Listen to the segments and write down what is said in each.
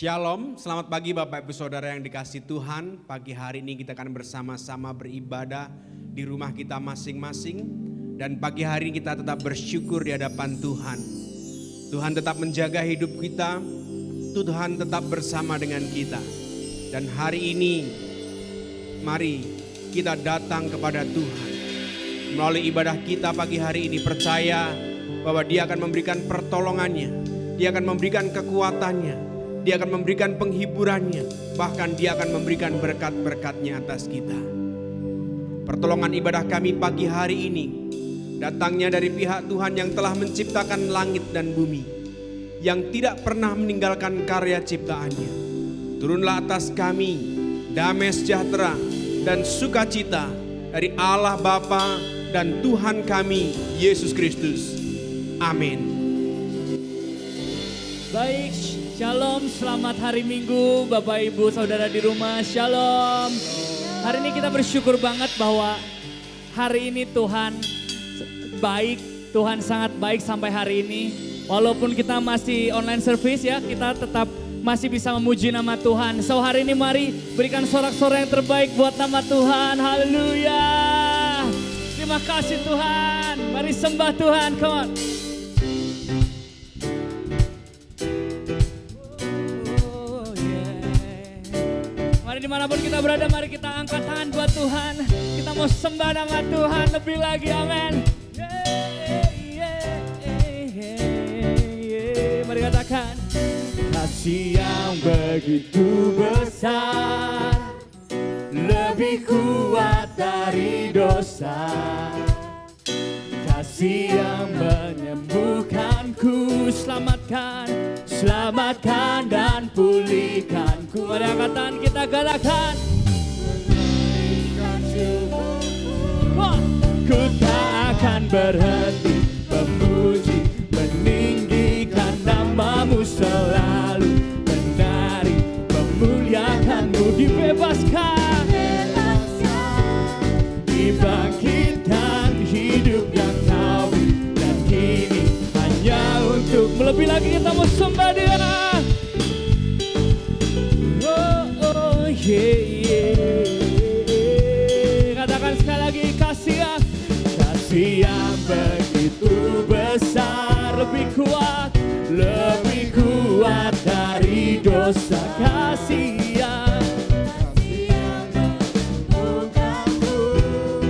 Shalom, selamat pagi Bapak Ibu Saudara yang dikasihi Tuhan. Pagi hari ini kita akan bersama-sama beribadah di rumah kita masing-masing. Dan pagi hari ini kita tetap bersyukur di hadapan Tuhan. Tuhan tetap menjaga hidup kita, Tuhan tetap bersama dengan kita. Dan hari ini mari kita datang kepada Tuhan. Melalui ibadah kita pagi hari ini percaya bahwa Dia akan memberikan pertolongannya, Dia akan memberikan kekuatannya, Dia akan memberikan penghiburannya, bahkan Dia akan memberikan berkat-berkatnya atas kita. Pertolongan ibadah kami pagi hari ini datangnya dari pihak Tuhan yang telah menciptakan langit dan bumi, yang tidak pernah meninggalkan karya ciptaannya. Turunlah atas kami damai sejahtera dan sukacita dari Allah Bapa dan Tuhan kami Yesus Kristus. Amin. Baik, shalom, selamat hari Minggu Bapak Ibu Saudara di rumah, shalom. Hari ini kita bersyukur banget bahwa hari ini Tuhan baik, Tuhan sangat baik sampai hari ini. Walaupun kita masih online service ya, kita tetap masih bisa memuji nama Tuhan. So hari ini mari berikan sorak-sorai yang terbaik buat nama Tuhan, haleluya. Terima kasih Tuhan, mari sembah Tuhan, come on. Dimanapun kita berada, mari kita angkat tangan buat Tuhan. Kita mau sembah nama Tuhan lebih lagi, amin. Mari katakan, kasih yang begitu besar, lebih kuat dari dosa. Kasih yang menyembuhkanku, selamatkan dan pulihkanku. Mari angkat tangan kita katakan, ku tak akan berhenti memuji, meninggikan namamu selalu, menari, memuliakanmu, dibebaskan, dibangkitkan hidup yang kau dan kini hanya untuk lebih lagi kita mau sembah Dia. Katakan sekali lagi, kasih yang begitu besar, lebih kuat dari dosa. Kasih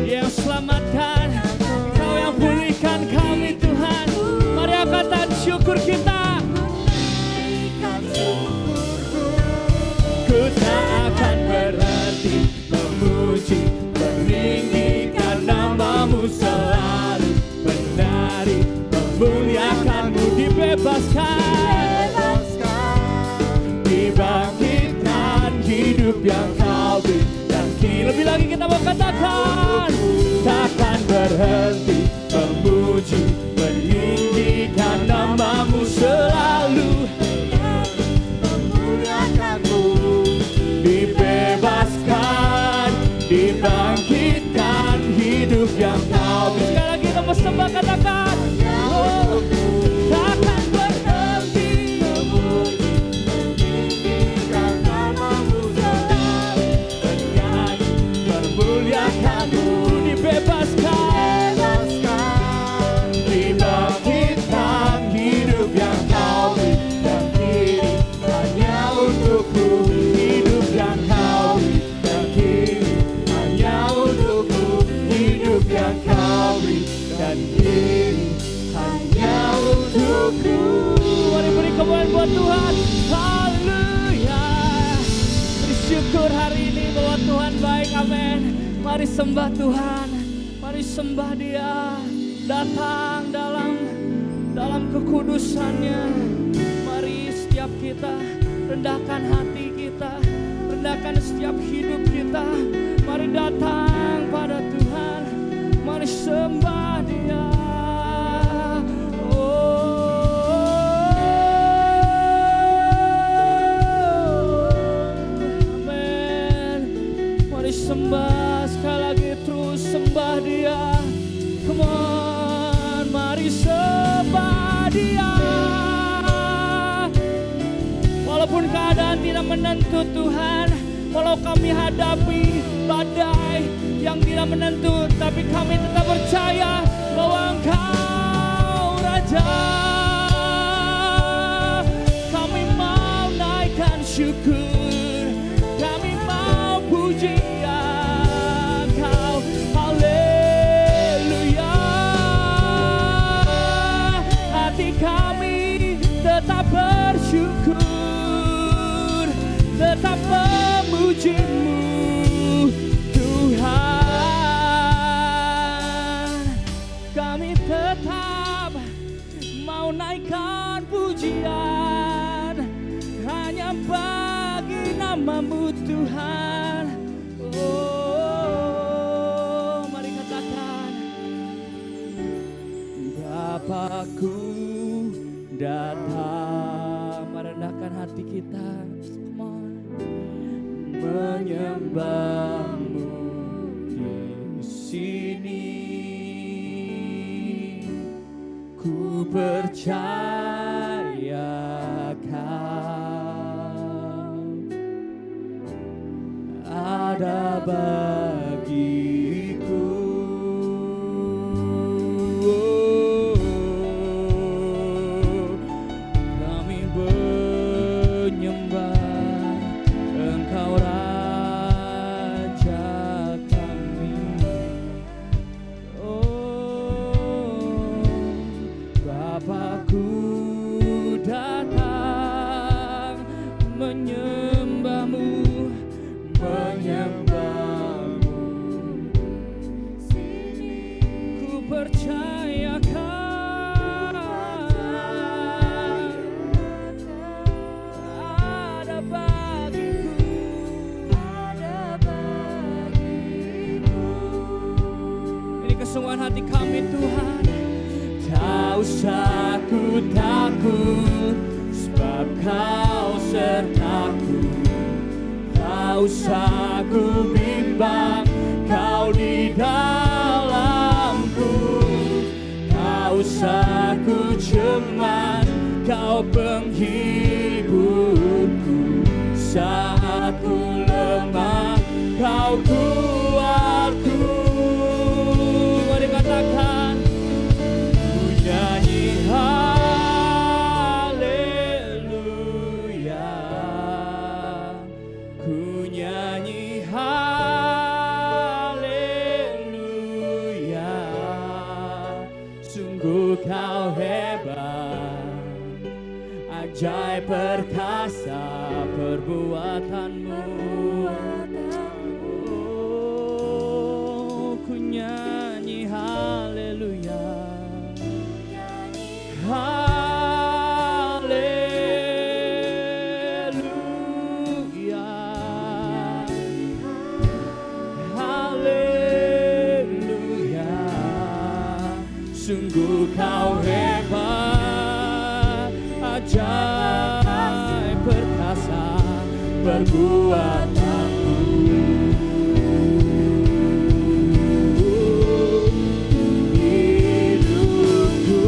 yang selamatkan, Kau yang pulihkan kami Tuhan. Mari angkatan syukur kita. Ku tak akan berhenti memuji, meninggikan namamu selalu, menari, memuliakanmu, dibebaskan, dibangkitkan hidup yang kau beri. Dan kini lebih lagi kita mau katakan, takkan berhenti memuji, meninggikan namamu selalu, dibebaskan, dibangkitkan hidup yang kau beri. Sekali lagi kita bersembah katakan, takkan berhenti memuji, meninggikan namamu selalu, menyanyi, memuliakanmu, dibebaskan, dibangkitkan hidup yang kau beri. Dan kini hanya untukmu hidup yang kau beri. Dan kini hanya untukmu hidup yang kau beri. Dan kini hanya untukmu. Mari beri kemuliaan buat Tuhan. Haleluya. Bersyukur hari ini bahwa Tuhan baik, amin. Mari sembah Tuhan, mari sembah Dia. Datang dalam kekudusannya. Mari setiap kita rendahkan hati kita, rendahkan setiap hidup kita. Mari datang pada Tuhan, mari sembah Dia. Amin. Mari sembah sekali lagi, terus sembah Dia. Come on, mari sembah Dia. Walaupun keadaan menentu Tuhan. Walau kami hadapi badai yang tidak menentu, tapi kami tetap percaya bahwa Engkau Raja. Kami mau naikkan syukur, kami mau puji Engkau. Haleluya. Hati kami tetap bersyukur, tetap memuji-Mu Tuhan. Kami tetap mau naikkan pujian hanya bagi nama-Mu Tuhan. Oh, mari katakan, Bapakku datang, merendahkan hati kita. Come on. Menyembah-Mu di sini, ku percaya Kau ada bagiku. Kami menyembah Engkau Raja kami. Oh, Bapakku datang menyembah-Mu, menyembah-Mu. Ku percaya Kau ada bagiku. Ini kesungguhan hati kami Tuhan. Tak usah ku takut, sebab Kau sertaku. Tak usah ku bimbang, Kau di dalamku. Tak usah ku cemas, Kau penghiburku. Saat ku lemah, Kau kuatku. Mari katakan, ku nyanyi haleluya, ku nyanyi haleluya. Sungguh Kau hebat, ajaib perkasa perbuatan-Mu. Oh, ku nyanyi haleluya, haleluya, haleluya. Sungguh Kau hebat, ajaib perkasa perbuatan-Mu. Hidupku,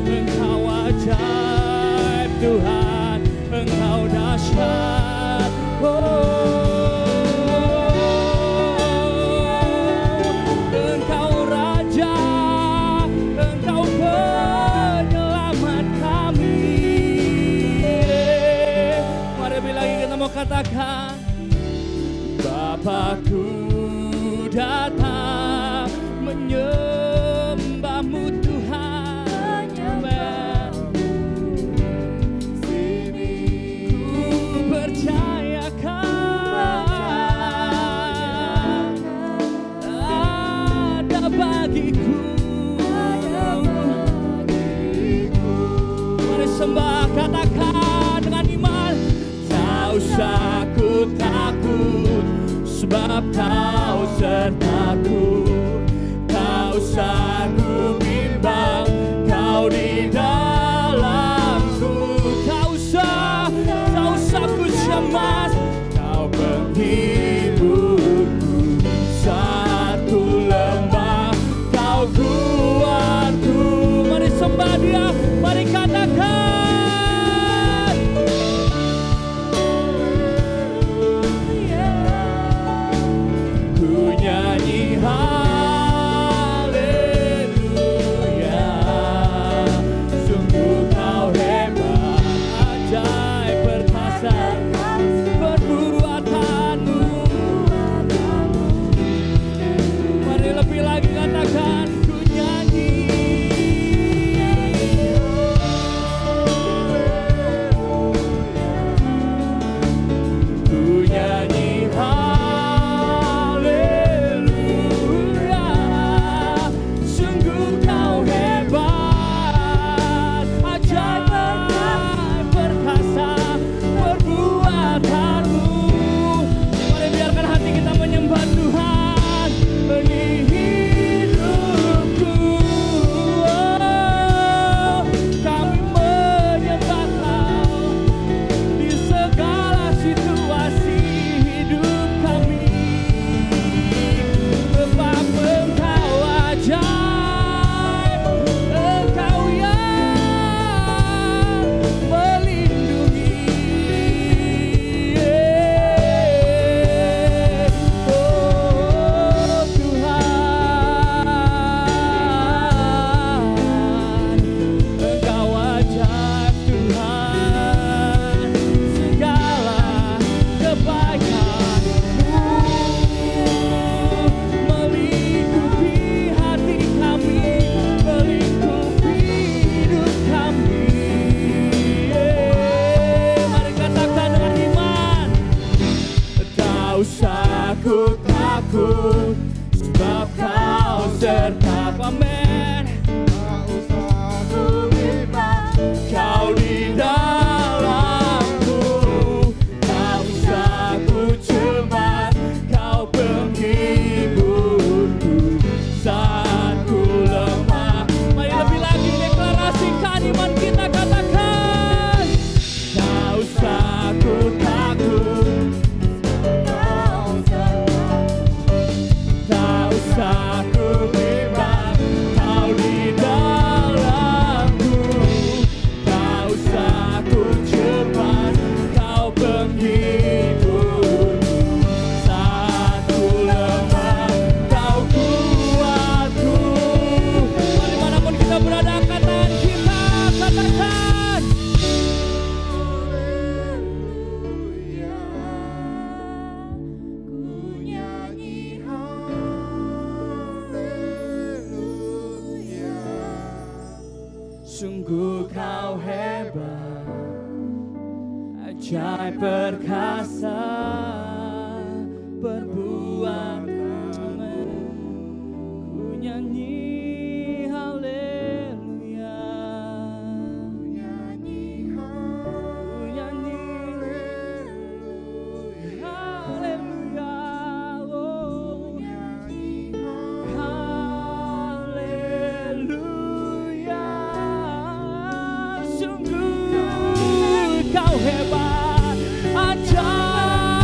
Engkau ajaib Tuhan, Engkau dahsyat. Engkau Raja, Engkau penyelamat kami. Mari lebih lagi kita mau katakan, Bapakku datang menyembah-Mu Tuhan. Ku percaya Kau ada bagiku. Mari sembah, katakan dengan iman, tak usah ku takut, sebab Kau sertaku. Tak usah ku bimbang, Kau di dalamku. Tak usah ku cemas, Kau penghiburku. Saat ku lemah, Kau kuatku. Mari sembah Dia. haleluya. Sungguh kau hebat, ajaib perkasa perbuatanmu. Mari lebih lagi katakan, ku nyanyi. Ku nyanyi haleluya. Sungguh kau hebat, ajaib perkasa perbuatanmu. Mari biarkan hati kita menyembah Tuhan bagi hidupku. Oh, kami menyembah Kau di segala situasi hidup kami. Sebab Engkau ajaib, Engkau yang melindungi. Oh Tuhan, Engkau ajaib Tuhan, segala kebaikan-Mu melingkupi hati kami, melingkupi hidup kami. Mari katakan dengan iman, tak usah ku takut, sebab Kau sertaku. Amin. Kau di dalamku, tak usah ku cemas, Kau penghiburku saat ku lemah. Mari lebih lagi deklarasikan iman kita, katakan, tak usah ku takut, tak usah ku bimbang, Kau di dalamku, tak usah ku cemas, Kau penghiburku saat ku lemah, Kau kuatku. Mari manapun kita berada, angkat tangan kita, katakan, sungguh Kau hebat, ajaib perkasa perbuatanmu. Ku nyanyi haleluya. Ku nyanyi haleluya. Oh, haleluya. Sungguh Kau hebat, ajaib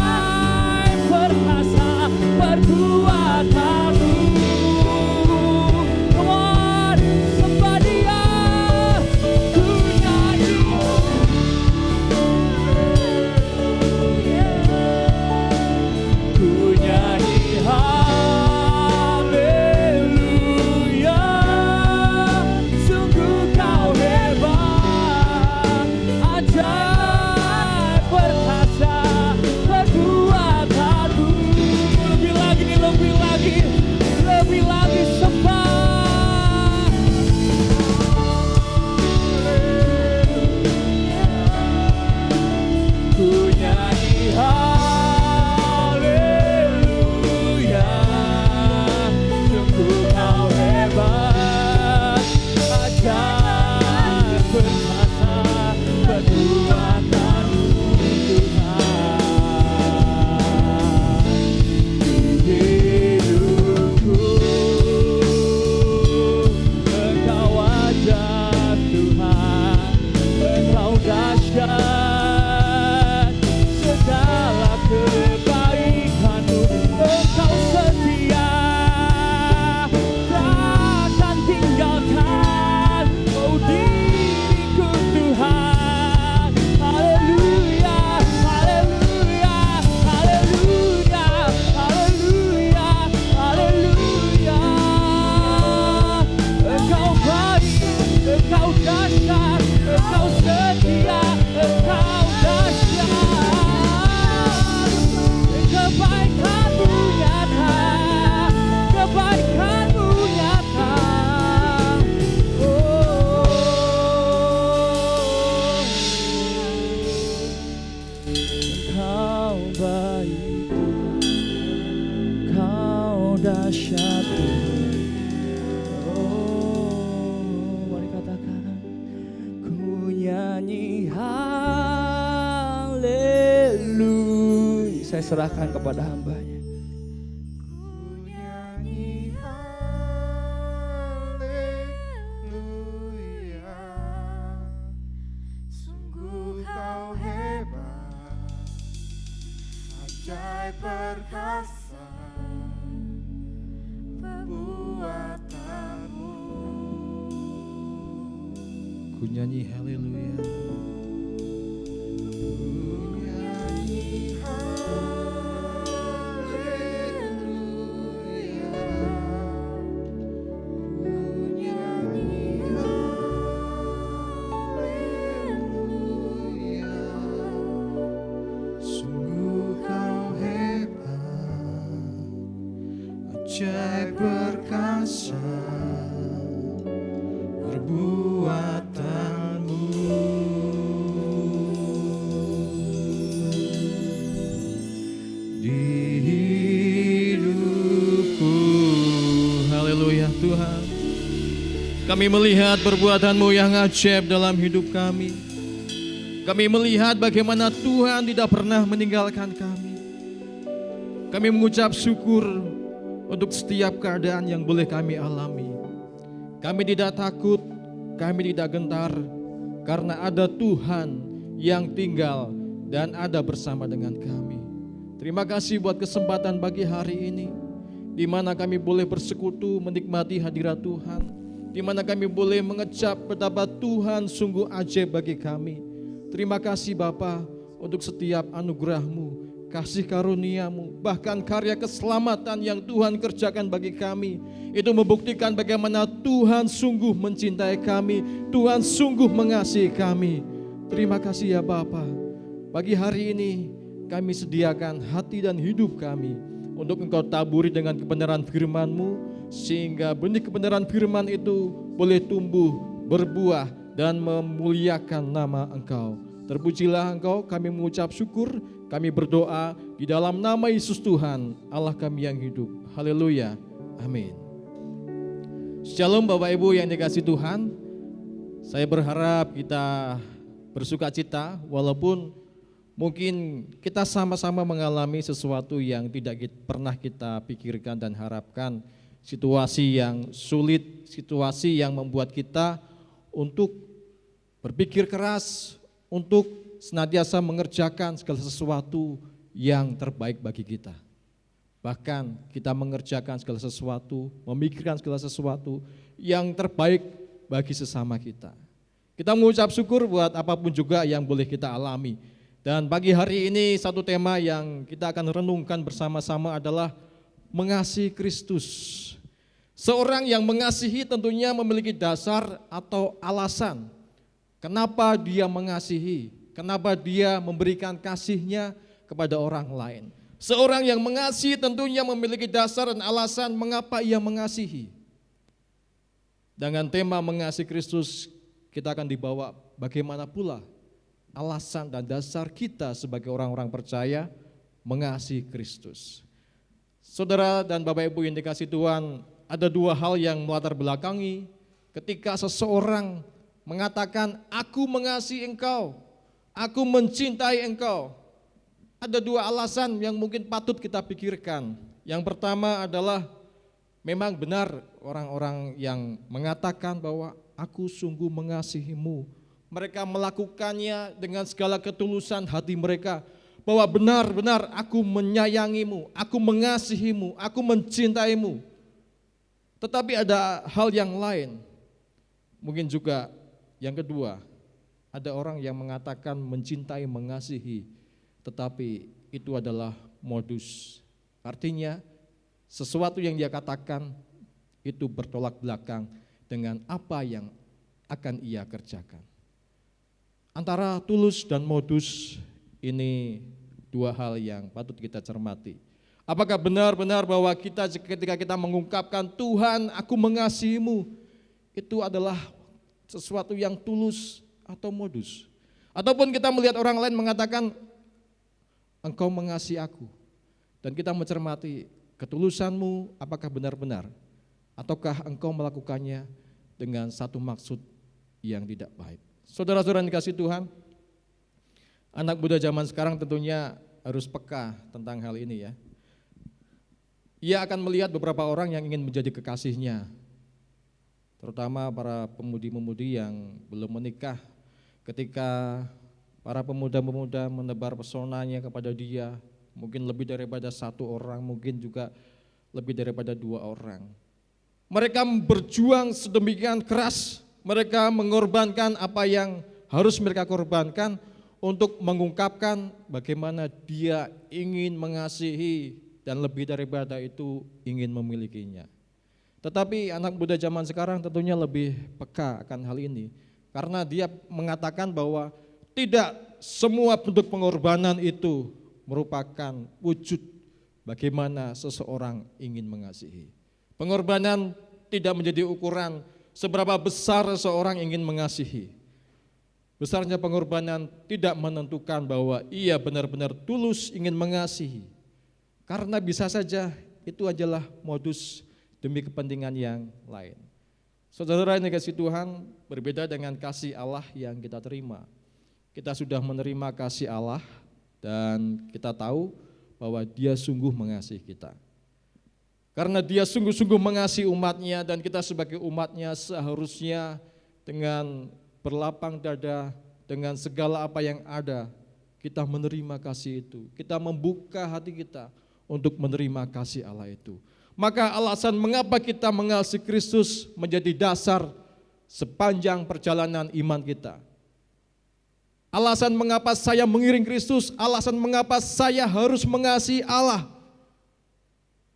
dahsyat. Mari katakan, ku nyanyi haleluya. Saya serahkan kepada hamba-Nya. Perkasa perbuatanmu. Ku nyanyi haleluya. Ku nyanyi haleluya. Ku nyanyi haleluya. Sungguh kau ajaib perkasa perbuatanmu. Di hidupku. Haleluya Tuhan. Kami melihat perbuatan-Mu yang ajaib dalam hidup kami. Kami melihat bagaimana Tuhan tidak pernah meninggalkan kami. Kami mengucap syukur untuk setiap keadaan yang boleh kami alami. Kami tidak takut, kami tidak gentar, karena ada Tuhan yang tinggal dan ada bersama dengan kami. Terima kasih buat kesempatan pagi hari ini, di mana kami boleh bersekutu menikmati hadirat Tuhan, di mana kami boleh mengecap betapa Tuhan sungguh ajaib bagi kami. Terima kasih Bapa untuk setiap anugerah-Mu, kasih karunia-Mu, bahkan karya keselamatan yang Tuhan kerjakan bagi kami. Itu membuktikan bagaimana Tuhan sungguh mencintai kami, Tuhan sungguh mengasihi kami. Terima kasih ya Bapa. Pagi hari ini kami sediakan hati dan hidup kami untuk Engkau taburi dengan kebenaran firman-Mu, sehingga benih kebenaran firman itu boleh tumbuh, berbuah, dan memuliakan nama Engkau. Terpujilah Engkau, kami mengucap syukur, kami berdoa di dalam nama Yesus Tuhan, Allah kami yang hidup. Haleluya, amin. Shalom Bapak Ibu yang dikasihi Tuhan. Saya berharap kita bersuka cita walaupun mungkin kita sama-sama mengalami sesuatu yang tidak pernah kita pikirkan dan harapkan. Situasi yang sulit, situasi yang membuat kita untuk berpikir keras, untuk senantiasa mengerjakan segala sesuatu yang terbaik bagi kita. Bahkan kita mengerjakan segala sesuatu, memikirkan segala sesuatu yang terbaik bagi sesama kita. Kita mengucap syukur buat apapun juga yang boleh kita alami. Dan pagi hari ini satu tema yang kita akan renungkan bersama-sama adalah mengasihi Kristus. Seorang yang mengasihi tentunya memiliki dasar atau alasan kenapa dia mengasihi, kenapa dia memberikan kasihnya kepada orang lain. Seorang yang mengasihi tentunya memiliki dasar dan alasan mengapa ia mengasihi. Dengan tema mengasihi Kristus, kita akan dibawa bagaimana pula alasan dan dasar kita sebagai orang-orang percaya mengasihi Kristus. Saudara dan Bapak Ibu yang dikasihi Tuhan, ada dua hal yang melatar belakangi ketika seseorang mengatakan aku mengasihi engkau, aku mencintai engkau. Ada dua alasan yang mungkin patut kita pikirkan. Yang pertama adalah memang benar orang-orang yang mengatakan bahwa aku sungguh mengasihimu. Mereka melakukannya dengan segala ketulusan hati mereka, bahwa benar-benar aku menyayangimu, aku mengasihimu, aku mencintaimu. Tetapi ada hal yang lain, mungkin juga yang kedua, ada orang yang mengatakan mencintai, mengasihi, tetapi itu adalah modus. Artinya sesuatu yang dia katakan itu bertolak belakang dengan apa yang akan ia kerjakan. Antara tulus dan modus ini dua hal yang patut kita cermati. Apakah benar-benar bahwa kita ketika kita mengungkapkan Tuhan aku mengasihimu, itu adalah sesuatu yang tulus atau modus? Ataupun kita melihat orang lain mengatakan engkau mengasihi aku, dan kita mencermati ketulusanmu apakah benar-benar, ataukah engkau melakukannya dengan satu maksud yang tidak baik. Saudara-saudara yang dikasihi Tuhan, anak muda zaman sekarang tentunya harus peka tentang hal ini ya. Ia akan melihat beberapa orang yang ingin menjadi kekasihnya, terutama para pemudi-pemudi yang belum menikah. Ketika para pemuda-pemuda menebar pesonanya kepada dia, mungkin lebih daripada satu orang, mungkin juga lebih daripada dua orang. Mereka berjuang sedemikian keras, mereka mengorbankan apa yang harus mereka korbankan untuk mengungkapkan bagaimana dia ingin mengasihi dan lebih daripada itu ingin memilikinya. Tetapi anak muda zaman sekarang tentunya lebih peka akan hal ini, karena dia mengatakan bahwa tidak semua bentuk pengorbanan itu merupakan wujud bagaimana seseorang ingin mengasihi. Pengorbanan tidak menjadi ukuran seberapa besar seseorang ingin mengasihi. Besarnya pengorbanan tidak menentukan bahwa ia benar-benar tulus ingin mengasihi. Karena bisa saja itu adalah modus demi kepentingan yang lain. Saudara yang dikasihi Tuhan, berbeda dengan kasih Allah yang kita terima. Kita sudah menerima kasih Allah dan kita tahu bahwa Dia sungguh mengasihi kita. Karena Dia sungguh-sungguh mengasihi umatnya, dan kita sebagai umatnya seharusnya dengan berlapang dada, dengan segala apa yang ada, kita menerima kasih itu. Kita membuka hati kita untuk menerima kasih Allah itu. Maka alasan mengapa kita mengasihi Kristus menjadi dasar sepanjang perjalanan iman kita. Alasan mengapa saya mengiring Kristus, alasan mengapa saya harus mengasihi Allah,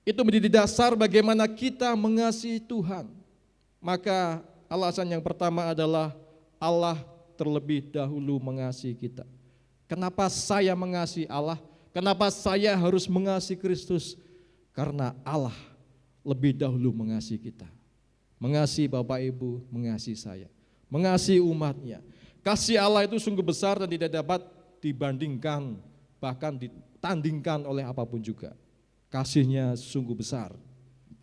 itu menjadi dasar bagaimana kita mengasihi Tuhan. Maka alasan yang pertama adalah Allah terlebih dahulu mengasihi kita. Kenapa saya mengasihi Allah? Kenapa saya harus mengasihi Kristus? Karena Allah lebih dahulu mengasihi kita. Mengasihi Bapak Ibu, mengasihi saya, mengasihi umatnya. Kasih Allah itu sungguh besar dan tidak dapat dibandingkan, bahkan ditandingkan oleh apapun juga. Kasihnya sungguh besar.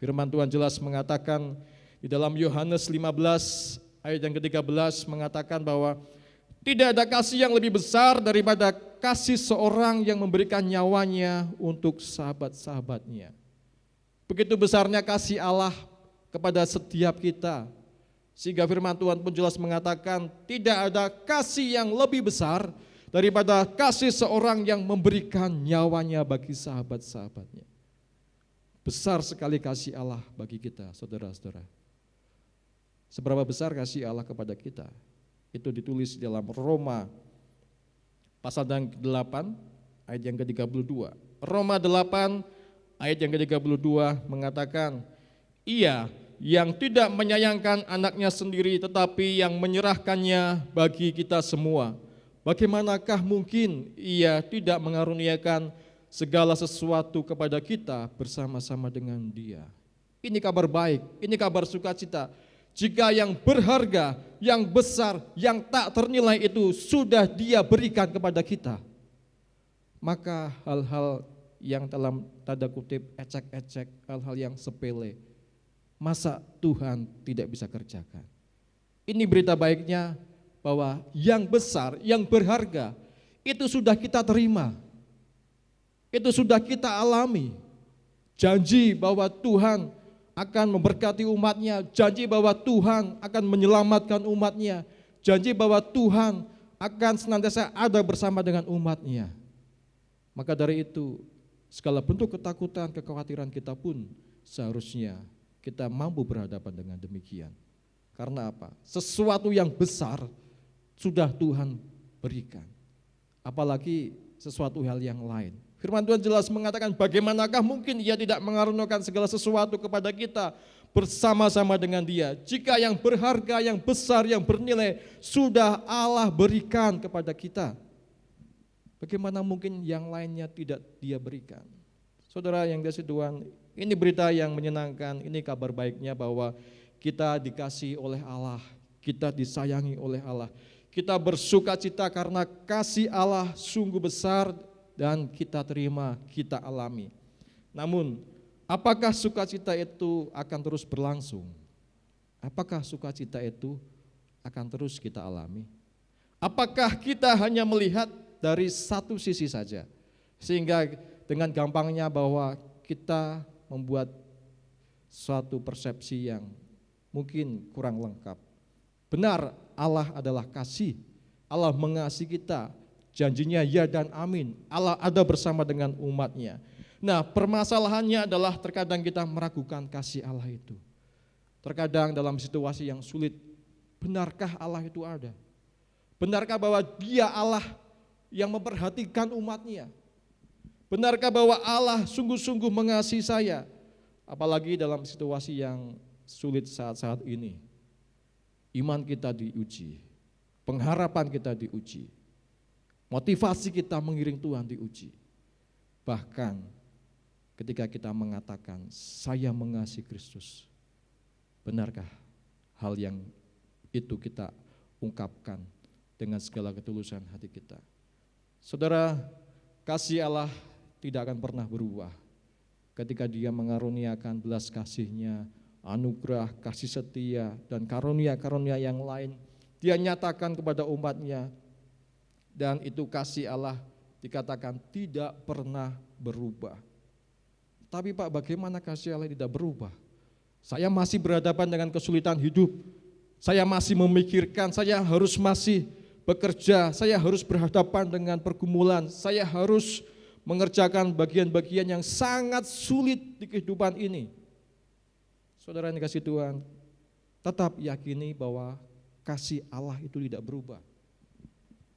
Firman Tuhan jelas mengatakan di dalam Yohanes 15 ayat yang ke-13 mengatakan bahwa tidak ada kasih yang lebih besar daripada kasih seorang yang memberikan nyawanya untuk sahabat-sahabatnya. Begitu besarnya kasih Allah kepada setiap kita, sehingga firman Tuhan pun jelas mengatakan tidak ada kasih yang lebih besar daripada kasih seorang yang memberikan nyawanya bagi sahabat-sahabatnya. Besar sekali kasih Allah bagi kita, saudara-saudara. Seberapa besar kasih Allah kepada kita? Itu ditulis dalam Roma pasal yang ke-8 ayat yang ke-32. Roma 8 ayat yang ke-32 mengatakan, Ia yang tidak menyayangkan anaknya sendiri tetapi yang menyerahkannya bagi kita semua, bagaimanakah mungkin Ia tidak mengaruniakan segala sesuatu kepada kita bersama-sama dengan Dia? Ini kabar baik, ini kabar sukacita. Jika yang berharga, yang besar, yang tak ternilai itu sudah Dia berikan kepada kita, maka hal-hal yang dalam tanda kutip ecek-ecek, hal-hal yang sepele, masa Tuhan tidak bisa kerjakan? Ini berita baiknya bahwa yang besar, yang berharga itu sudah kita terima, itu sudah kita alami. Janji bahwa Tuhan akan memberkati umatnya, janji bahwa Tuhan akan menyelamatkan umatnya, janji bahwa Tuhan akan senantiasa ada bersama dengan umatnya. Maka dari itu, segala bentuk ketakutan, kekhawatiran kita pun seharusnya kita mampu berhadapan dengan demikian. Karena apa? Sesuatu yang besar sudah Tuhan berikan, apalagi sesuatu hal yang lain. Firman Tuhan jelas mengatakan, bagaimanakah mungkin Ia tidak mengaruniakan segala sesuatu kepada kita bersama-sama dengan Dia? Jika yang berharga, yang besar, yang bernilai sudah Allah berikan kepada kita, bagaimana mungkin yang lainnya tidak Dia berikan? Saudara yang dikasihi Tuhan, ini berita yang menyenangkan, ini kabar baiknya bahwa kita dikasihi oleh Allah, kita disayangi oleh Allah. Kita bersuka cita karena kasih Allah sungguh besar dan kita terima, kita alami. Namun Apakah sukacita itu akan terus berlangsung? Apakah sukacita itu akan terus kita alami? Apakah kita hanya melihat dari satu sisi saja, sehingga dengan gampangnya bahwa kita membuat suatu persepsi yang mungkin kurang lengkap. Benar, Allah adalah kasih, Allah mengasihi kita, janjinya ya dan amin, Allah ada bersama dengan umatnya. Nah, permasalahannya adalah terkadang kita meragukan kasih Allah itu. Terkadang dalam situasi yang sulit, benarkah Allah itu ada? Benarkah bahwa Dia Allah yang memperhatikan umatnya? Benarkah bahwa Allah sungguh-sungguh mengasihi saya? Apalagi dalam situasi yang sulit saat-saat ini. Iman kita diuji, pengharapan kita diuji, motivasi kita mengiring Tuhan diuji. Bahkan ketika kita mengatakan, saya mengasihi Kristus, benarkah hal yang itu kita ungkapkan dengan segala ketulusan hati kita? Saudara, kasih Allah tidak akan pernah berubah. Ketika Dia mengaruniakan belas kasih-Nya, anugerah, kasih setia, dan karunia-karunia yang lain, Dia nyatakan kepada umat-Nya, dan itu kasih Allah dikatakan tidak pernah berubah. Tapi Pak, bagaimana kasih Allah tidak berubah? Saya masih berhadapan dengan kesulitan hidup, saya masih memikirkan, saya harus masih bekerja, saya harus berhadapan dengan pergumulan, saya harus mengerjakan bagian-bagian yang sangat sulit di kehidupan ini. Saudara yang dikasihi Tuhan, tetap yakini bahwa kasih Allah itu tidak berubah.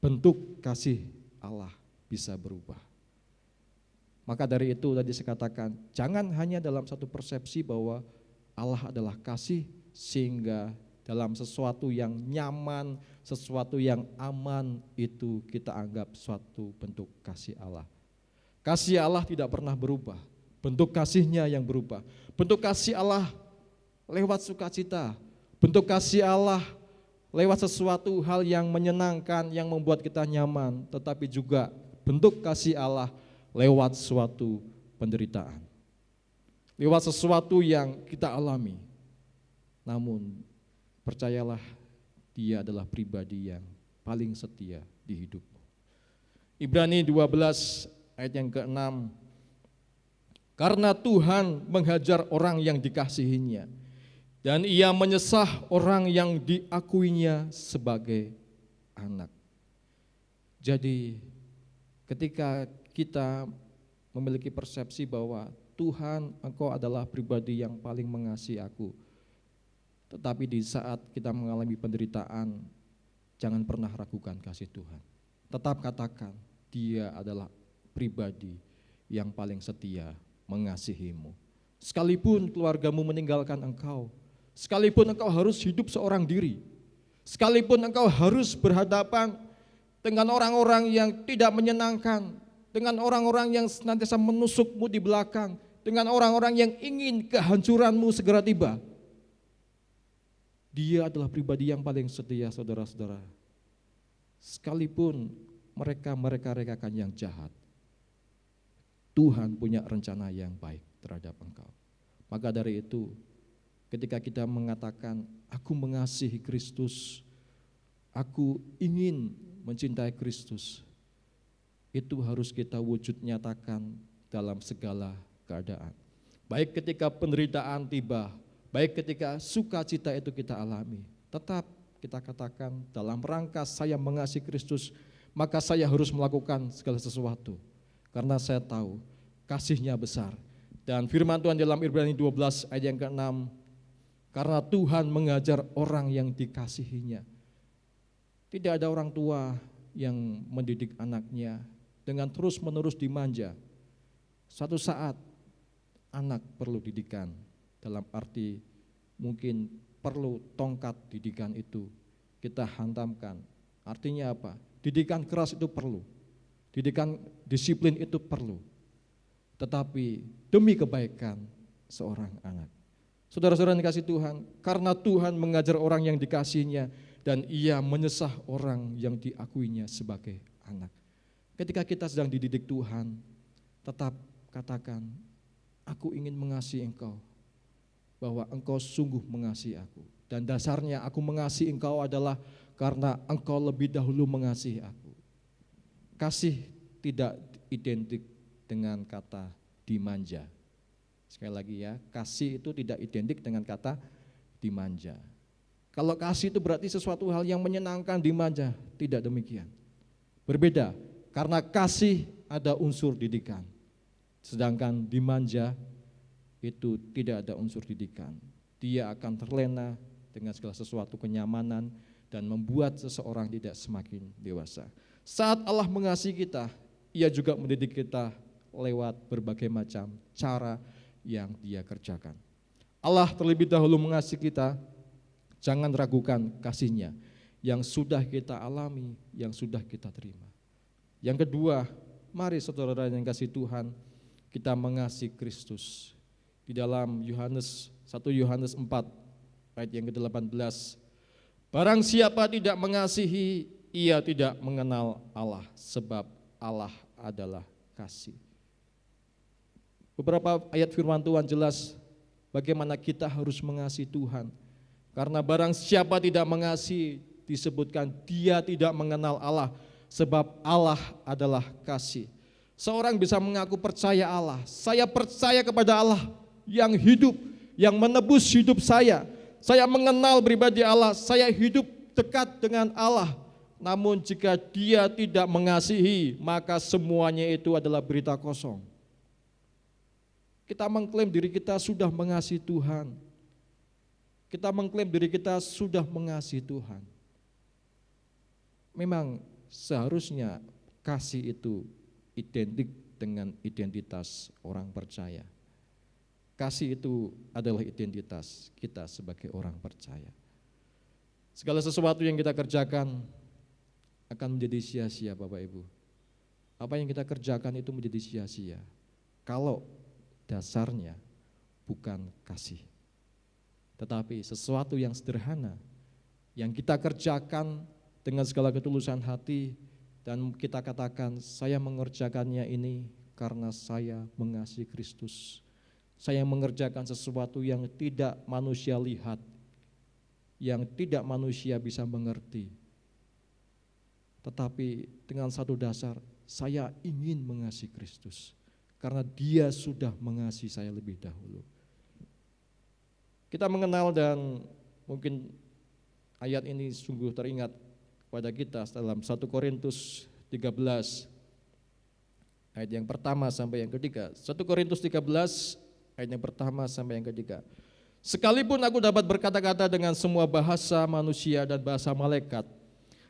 Bentuk kasih Allah bisa berubah. Maka dari itu tadi saya katakan, jangan hanya dalam satu persepsi bahwa Allah adalah kasih sehingga dalam sesuatu yang nyaman, sesuatu yang aman itu kita anggap suatu bentuk kasih Allah. Kasih Allah tidak pernah berubah, bentuk kasih-Nya yang berubah. Bentuk kasih Allah lewat sukacita, bentuk kasih Allah lewat sesuatu hal yang menyenangkan, yang membuat kita nyaman, tetapi juga bentuk kasih Allah lewat suatu penderitaan, lewat sesuatu yang kita alami. Namun percayalah, Dia adalah pribadi yang paling setia di hidupmu. Ibrani 12 ayat yang ke-6, karena Tuhan menghajar orang yang dikasihinya, dan Ia menyesah orang yang diakuinya sebagai anak. Jadi ketika kita memiliki persepsi bahwa Tuhan, Engkau adalah pribadi yang paling mengasihi aku, tetapi di saat kita mengalami penderitaan, jangan pernah ragukan kasih Tuhan. Tetap katakan, Dia adalah pribadi yang paling setia mengasihimu. Sekalipun keluargamu meninggalkan engkau, sekalipun engkau harus hidup seorang diri, sekalipun engkau harus berhadapan dengan orang-orang yang tidak menyenangkan, dengan orang-orang yang senantiasa menusukmu di belakang, dengan orang-orang yang ingin kehancuranmu segera tiba, Dia adalah pribadi yang paling setia, saudara-saudara. Sekalipun mereka rekakan yang jahat, Tuhan punya rencana yang baik terhadap engkau. Maka dari itu, ketika kita mengatakan, aku mengasihi Kristus, aku ingin mencintai Kristus, itu harus kita wujud nyatakan dalam segala keadaan. Baik ketika penderitaan tiba, baik ketika sukacita itu kita alami, tetap kita katakan dalam rangka saya mengasihi Kristus, maka saya harus melakukan segala sesuatu. Karena saya tahu kasih-Nya besar. Dan firman Tuhan dalam Ibrani 12 ayat yang ke-6, karena Tuhan mengajar orang yang dikasihinya. Tidak ada orang tua yang mendidik anaknya dengan terus-menerus dimanja. Suatu saat anak perlu didikan, dalam arti mungkin perlu tongkat didikan itu kita hantamkan. Artinya apa? Didikan keras itu perlu, didikan disiplin itu perlu, tetapi demi kebaikan seorang anak. Saudara-saudara yang dikasihi Tuhan, karena Tuhan mengajar orang yang dikasihinya dan Ia menyesah orang yang diakuinya sebagai anak. Ketika kita sedang dididik Tuhan, tetap katakan, aku ingin mengasihi engkau, bahwa engkau sungguh mengasihi aku. Dan dasarnya aku mengasihi engkau adalah karena engkau lebih dahulu mengasihi aku. Kasih tidak identik dengan kata dimanja. Sekali lagi ya, kasih itu tidak identik dengan kata dimanja. Kalau kasih itu berarti sesuatu hal yang menyenangkan, dimanja, tidak demikian. Berbeda, karena kasih ada unsur didikan. Sedangkan dimanja itu tidak ada unsur didikan. Dia akan terlena dengan segala sesuatu kenyamanan dan membuat seseorang tidak semakin dewasa. Saat Allah mengasihi kita, Ia juga mendidik kita lewat berbagai macam cara yang Dia kerjakan. Allah terlebih dahulu mengasihi kita, jangan ragukan kasih-Nya yang sudah kita alami, yang sudah kita terima. Yang kedua, mari saudara yang kasih Tuhan, kita mengasihi Kristus. Di dalam 1 Yohanes 4 ayat yang ke-18, barang siapa tidak mengasihi, ia tidak mengenal Allah, sebab Allah adalah kasih. Beberapa ayat firman Tuhan jelas bagaimana kita harus mengasihi Tuhan. Karena barang siapa tidak mengasihi, disebutkan dia tidak mengenal Allah, sebab Allah adalah kasih. Seorang bisa mengaku percaya Allah, saya percaya kepada Allah yang hidup, yang menebus hidup saya mengenal pribadi Allah, saya hidup dekat dengan Allah. Namun jika dia tidak mengasihi, maka semuanya itu adalah berita kosong. Kita mengklaim diri kita sudah mengasihi Tuhan. Kita mengklaim diri kita sudah mengasihi Tuhan. Memang seharusnya kasih itu identik dengan identitas orang percaya. Kasih itu adalah identitas kita sebagai orang percaya. Segala sesuatu yang kita kerjakan akan menjadi sia-sia, Bapak Ibu. Apa yang kita kerjakan itu menjadi sia-sia kalau dasarnya bukan kasih. Tetapi sesuatu yang sederhana yang kita kerjakan dengan segala ketulusan hati dan kita katakan, saya mengerjakannya ini karena saya mengasihi Kristus. Saya mengerjakan sesuatu yang tidak manusia lihat, yang tidak manusia bisa mengerti. Tetapi dengan satu dasar, saya ingin mengasihi Kristus karena Dia sudah mengasihi saya lebih dahulu. Kita mengenal dan mungkin ayat ini sungguh teringat pada kita dalam 1 Korintus 13 ayat yang pertama sampai yang ketiga. 1 Korintus 13 ayat yang pertama sampai yang ketiga. Sekalipun aku dapat berkata-kata dengan semua bahasa manusia dan bahasa malaikat,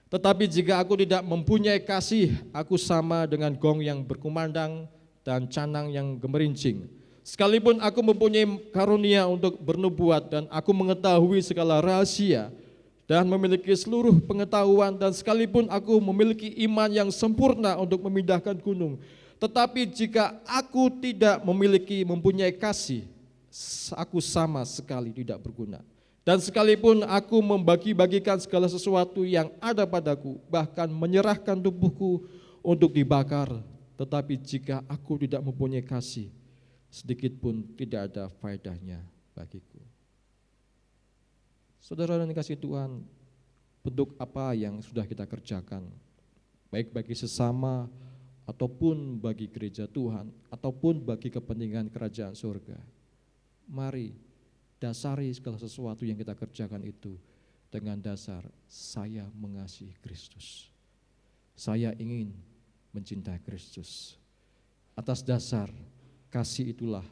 tetapi jika aku tidak mempunyai kasih, aku sama dengan gong yang berkumandang dan canang yang gemerincing. Sekalipun aku mempunyai karunia untuk bernubuat dan aku mengetahui segala rahasia dan memiliki seluruh pengetahuan, dan sekalipun aku memiliki iman yang sempurna untuk memindahkan gunung, tetapi jika aku tidak mempunyai kasih, aku sama sekali tidak berguna. Dan sekalipun aku membagi-bagikan segala sesuatu yang ada padaku, bahkan menyerahkan tubuhku untuk dibakar, tetapi jika aku tidak mempunyai kasih, sedikit pun tidak ada faedahnya bagiku. Saudara yang dikasihi Tuhan, bentuk apa yang sudah kita kerjakan, baik bagi sesama, ataupun bagi gereja Tuhan, ataupun bagi kepentingan kerajaan surga. Mari dasari segala sesuatu yang kita kerjakan itu dengan dasar saya mengasihi Kristus. Saya ingin mencintai Kristus. Atas dasar kasih itulah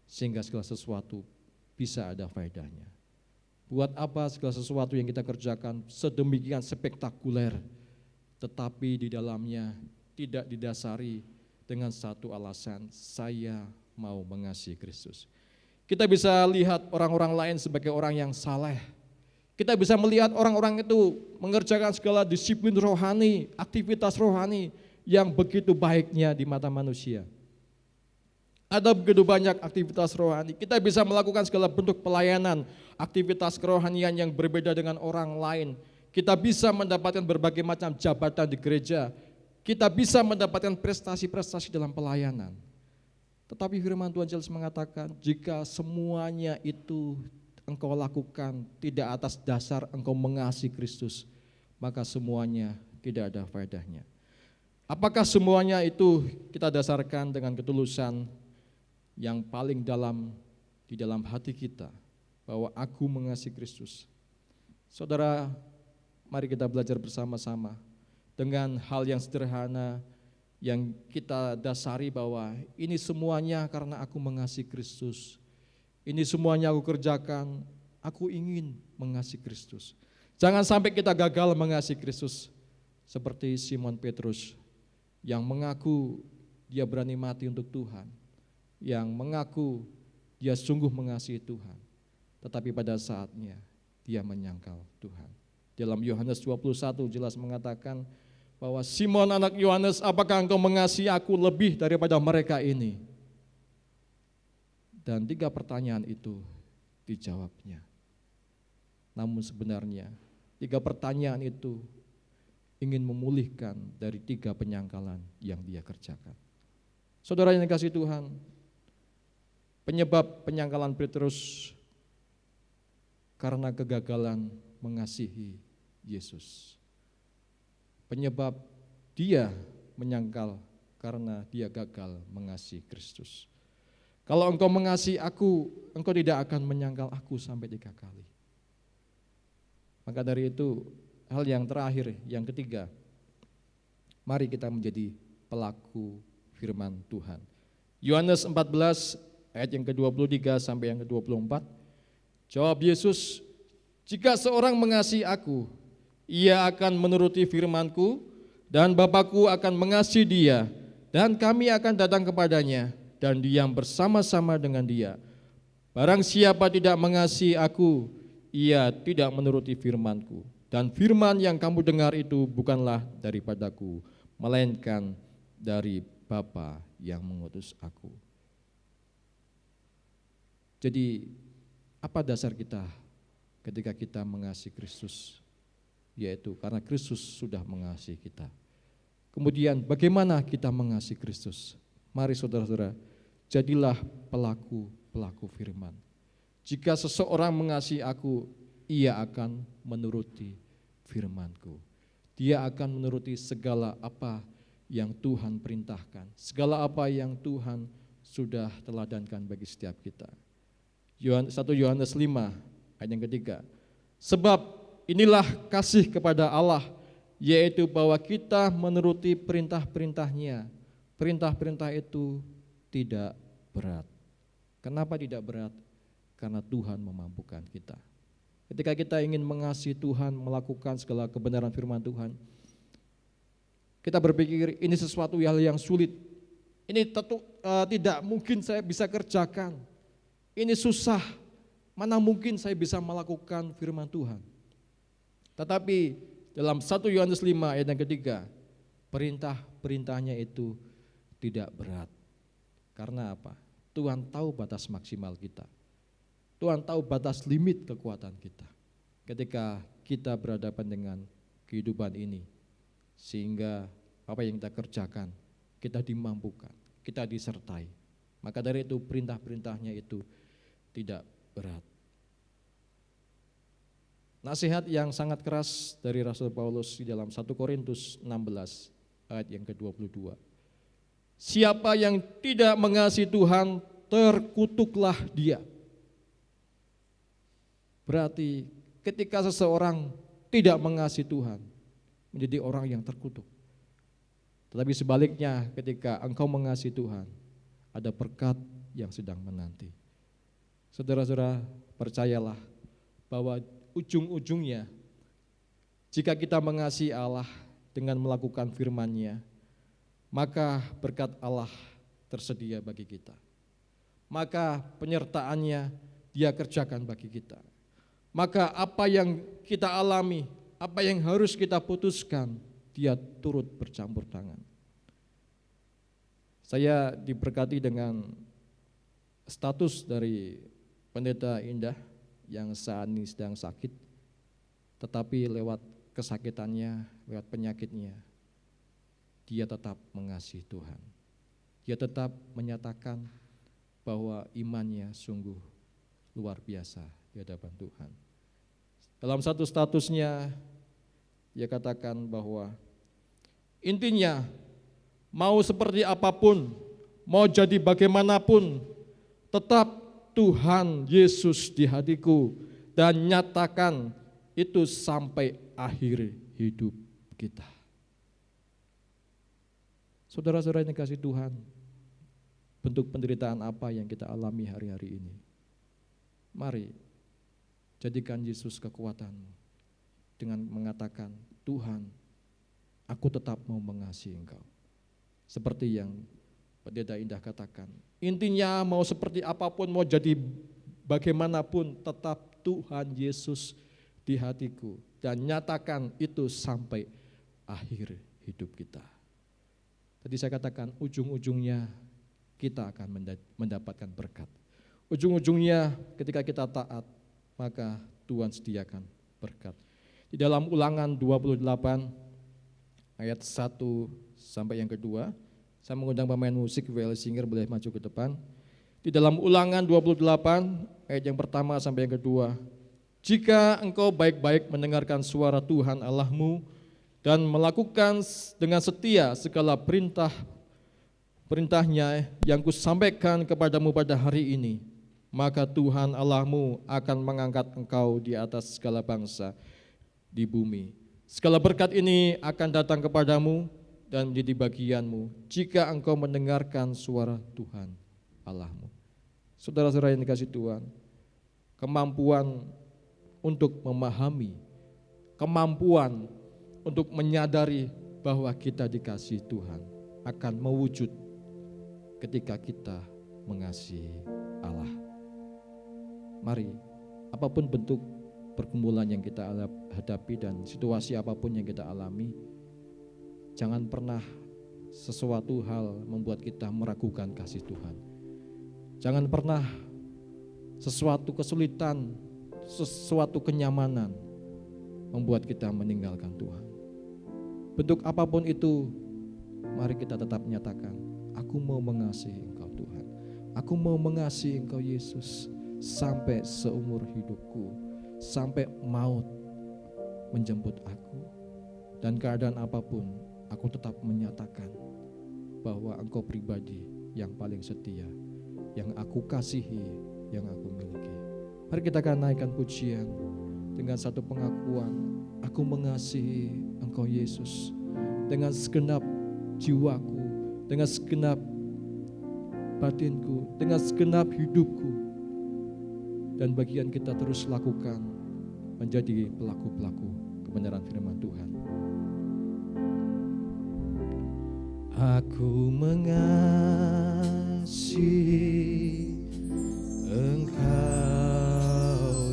sehingga segala sesuatu bisa ada faedahnya. Buat apa segala sesuatu yang kita kerjakan sedemikian spektakuler, tetapi di dalamnya tidak didasari dengan satu alasan, saya mau mengasihi Kristus. Kita bisa lihat orang-orang lain sebagai orang yang saleh. Kita bisa melihat orang-orang itu mengerjakan segala disiplin rohani, aktivitas rohani yang begitu baiknya di mata manusia. Ada begitu banyak aktivitas rohani. Kita bisa melakukan segala bentuk pelayanan, aktivitas kerohanian yang berbeda dengan orang lain. Kita bisa mendapatkan berbagai macam jabatan di gereja. Kita bisa mendapatkan prestasi-prestasi dalam pelayanan. Tetapi firman Tuhan jelas mengatakan, jika semuanya itu engkau lakukan tidak atas dasar engkau mengasihi Kristus, maka semuanya tidak ada faedahnya. Apakah semuanya itu kita dasarkan dengan ketulusan yang paling dalam di dalam hati kita, bahwa aku mengasihi Kristus? Saudara, mari kita belajar bersama-sama dengan hal yang sederhana yang kita dasari bahwa ini semuanya karena aku mengasihi Kristus. Ini semuanya aku kerjakan, aku ingin mengasihi Kristus. Jangan sampai kita gagal mengasihi Kristus seperti Simon Petrus yang mengaku dia berani mati untuk Tuhan, yang mengaku dia sungguh mengasihi Tuhan, tetapi pada saatnya dia menyangkal Tuhan. Dalam Yohanes 21 jelas mengatakan bahwa Simon anak Yohanes, apakah engkau mengasihi aku lebih daripada mereka ini? Dan 3 pertanyaan itu dijawabnya. Namun sebenarnya 3 pertanyaan itu ingin memulihkan dari 3 penyangkalan yang dia kerjakan. Saudara yang dikasihi Tuhan, penyebab penyangkalan Petrus karena kegagalan mengasihi Yesus. Penyebab dia menyangkal karena dia gagal mengasihi Kristus. Kalau engkau mengasihi aku, engkau tidak akan menyangkal aku sampai 3 kali. Maka dari itu, hal yang terakhir, yang ketiga, mari kita menjadi pelaku firman Tuhan. Yohanes 14 ayat yang ke-23 sampai yang ke-24. Jawab Yesus, jika seorang mengasihi aku, ia akan menuruti firman-Ku, dan Bapa-Ku akan mengasihi dia, dan kami akan datang kepadanya dan diam bersama-sama dengan dia. Barang siapa tidak mengasihi aku, ia tidak menuruti firman-Ku, dan firman yang kamu dengar itu bukanlah daripadaku, melainkan dari Bapa yang mengutus aku. Jadi apa dasar kita ketika kita mengasihi Kristus? Yaitu karena Kristus sudah mengasihi kita. Kemudian bagaimana kita mengasihi Kristus? Mari saudara-saudara, jadilah pelaku firman. Jika seseorang mengasihi aku, ia akan menuruti firman-Ku. Dia akan menuruti segala apa yang Tuhan perintahkan, segala apa yang Tuhan sudah teladankan bagi setiap kita. 1 Yohanes 5 ayat yang ketiga. Sebab inilah kasih kepada Allah, yaitu bahwa kita menuruti perintah-perintahnya. Perintah-perintah itu tidak berat. Kenapa tidak berat? Karena Tuhan memampukan kita. Ketika kita ingin mengasihi Tuhan, melakukan segala kebenaran firman Tuhan, kita berpikir ini sesuatu hal yang sulit. Ini tentu tidak mungkin saya bisa kerjakan. Ini susah. Mana mungkin saya bisa melakukan firman Tuhan? Tetapi dalam 1 Yohanes 5 ayat yang ketiga, perintah-perintahnya itu tidak berat. Karena apa? Tuhan tahu batas maksimal kita. Tuhan tahu batas limit kekuatan kita. Ketika kita berhadapan dengan kehidupan ini, sehingga apa yang kita kerjakan, kita dimampukan, kita disertai. Maka dari itu perintah-perintahnya itu tidak berat. Nasihat yang sangat keras dari Rasul Paulus di dalam 1 Korintus 16 ayat yang ke-22. Siapa yang tidak mengasihi Tuhan, terkutuklah dia. Berarti ketika seseorang tidak mengasihi Tuhan, menjadi orang yang terkutuk. Tetapi sebaliknya ketika engkau mengasihi Tuhan, ada berkat yang sedang menanti. Saudara-saudara, percayalah bahwa ujung-ujungnya, jika kita mengasihi Allah dengan melakukan firman-Nya, maka berkat Allah tersedia bagi kita. Maka penyertaan-Nya Dia kerjakan bagi kita. Maka apa yang kita alami, apa yang harus kita putuskan, Dia turut bercampur tangan. Saya diberkati dengan status dari Pendeta Indah yang saat ini sedang sakit, tetapi lewat kesakitannya, lewat penyakitnya, dia tetap mengasihi Tuhan. dia tetap menyatakan bahwa imannya sungguh luar biasa di hadapan Tuhan. Dalam satu statusnya, dia katakan bahwa intinya mau seperti apapun, mau jadi bagaimanapun, tetap Tuhan Yesus di hatiku dan nyatakan itu sampai akhir hidup kita. Saudara-saudara yang dikasihi Tuhan, bentuk penderitaan apa yang kita alami hari-hari ini? Mari jadikan Yesus kekuatanmu dengan mengatakan, Tuhan, aku tetap mau mengasihi Engkau. Seperti yang Pendeta Indah katakan, intinya mau seperti apapun, mau jadi bagaimanapun, tetap Tuhan Yesus di hatiku. Dan nyatakan itu sampai akhir hidup kita. Tadi saya katakan ujung-ujungnya kita akan mendapatkan berkat. Ujung-ujungnya ketika kita taat, maka Tuhan sediakan berkat. Di dalam Ulangan 28 ayat 1 sampai yang kedua, saya mengundang pemain musik VL Singer boleh maju ke depan. Di dalam Ulangan 28 ayat yang pertama sampai yang kedua, jika engkau baik-baik mendengarkan suara Tuhan Allahmu dan melakukan dengan setia segala perintahnya yang kusampaikan kepadamu pada hari ini, maka Tuhan Allahmu akan mengangkat engkau di atas segala bangsa di bumi. Segala berkat ini akan datang kepadamu dan menjadi bagianmu jika engkau mendengarkan suara Tuhan Allahmu. Saudara-saudara yang dikasihi Tuhan, kemampuan untuk memahami, kemampuan untuk menyadari bahwa kita dikasihi Tuhan akan mewujud ketika kita mengasihi Allah. Mari, apapun bentuk pergumulan yang kita hadapi dan situasi apapun yang kita alami, jangan pernah sesuatu hal membuat kita meragukan kasih Tuhan. Jangan pernah sesuatu kesulitan, sesuatu kenyamanan membuat kita meninggalkan Tuhan. Bentuk apapun itu, mari kita tetap menyatakan, aku mau mengasihi Engkau Tuhan. Aku mau mengasihi Engkau Yesus sampai seumur hidupku, sampai maut menjemput aku. Dan keadaan apapun, aku tetap menyatakan bahwa Engkau pribadi yang paling setia, yang aku kasihi, yang aku miliki. Mari kita akan naikkan pujian dengan satu pengakuan, aku mengasihi Engkau Yesus dengan segenap jiwaku, dengan segenap batinku, dengan segenap hidupku. Dan bagian kita terus lakukan menjadi pelaku-pelaku kebenaran firman Tuhan. Aku mengasihi Engkau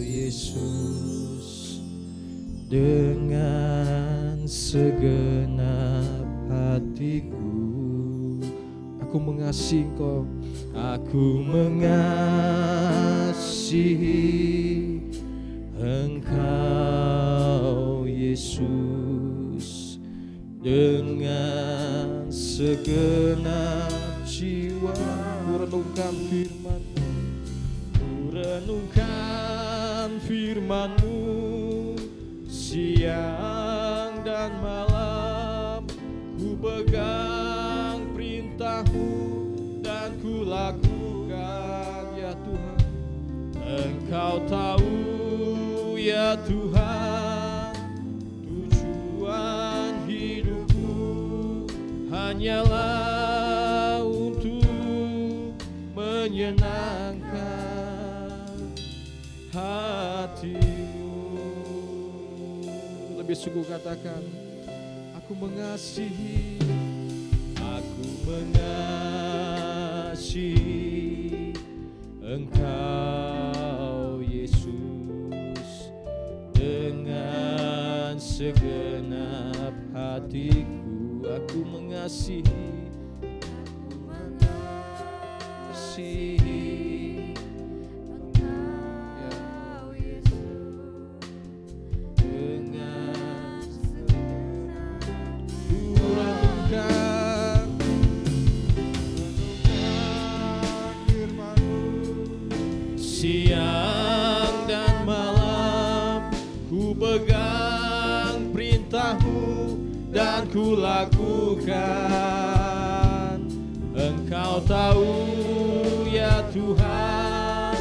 Yesus dengan segenap hatiku. Aku mengasihi Engkau, aku mengasihi Engkau Yesus dengan segenap jiwa. kurenungkan firman-Mu, Renungkan firman-Mu siang dan malam, ku pegang perintah-Mu dan ku lakukan, ya Tuhan. Engkau tahu, ya Tuhan, tujuan hidupku hanyalah untuk menyenangkan hati-Mu. lebih sungguh katakan, aku mengasihi, aku mengasihi Engkau Yesus dengan segenap hatiku. Aku mengasihi, Engkau Yesus dengan segenap ku renungkan ku lakukan. Engkau tahu ya Tuhan,